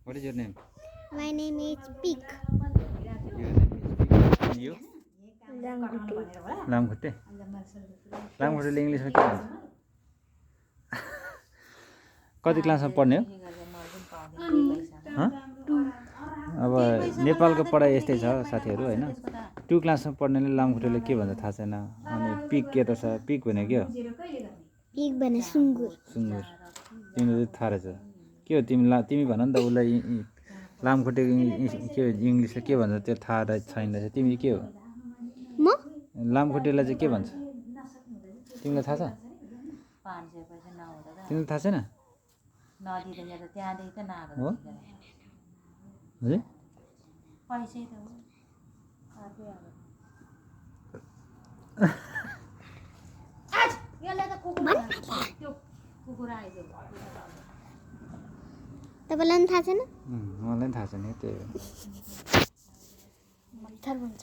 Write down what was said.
What is your name? My name is Pig. Your name is Pig. And you? लामखुट्टे लामखुट्टेले इङ्ग्लिसमा के भन्छ कति क्लासमा पढ्ने हो अब नेपालको पढाइ यस्तै छ साथीहरू हैन 2 क्लासमा पढ्नेले लामखुट्टेले के भन्छ थाहा छैन अनि पिग के त छ पिग भने के हो Pig भने सुँगुर सुँगुर तिमीले थाहा रहेछ के हो तिमी भन नि त उलाई लामखुट्टे के इङ्ग्लिसले के भन्छ त्यो थाहा छैन रहेछ तिमी के हो म लामखुट्टेलाई चाहिँ के भन्छ तिमीलाई थाहा छ तिमीलाई थाहा छैन हो हजुर तपाईँलाई थाहा छैन मलाई थाहा छैन त्यही हो मच्छर भन्छ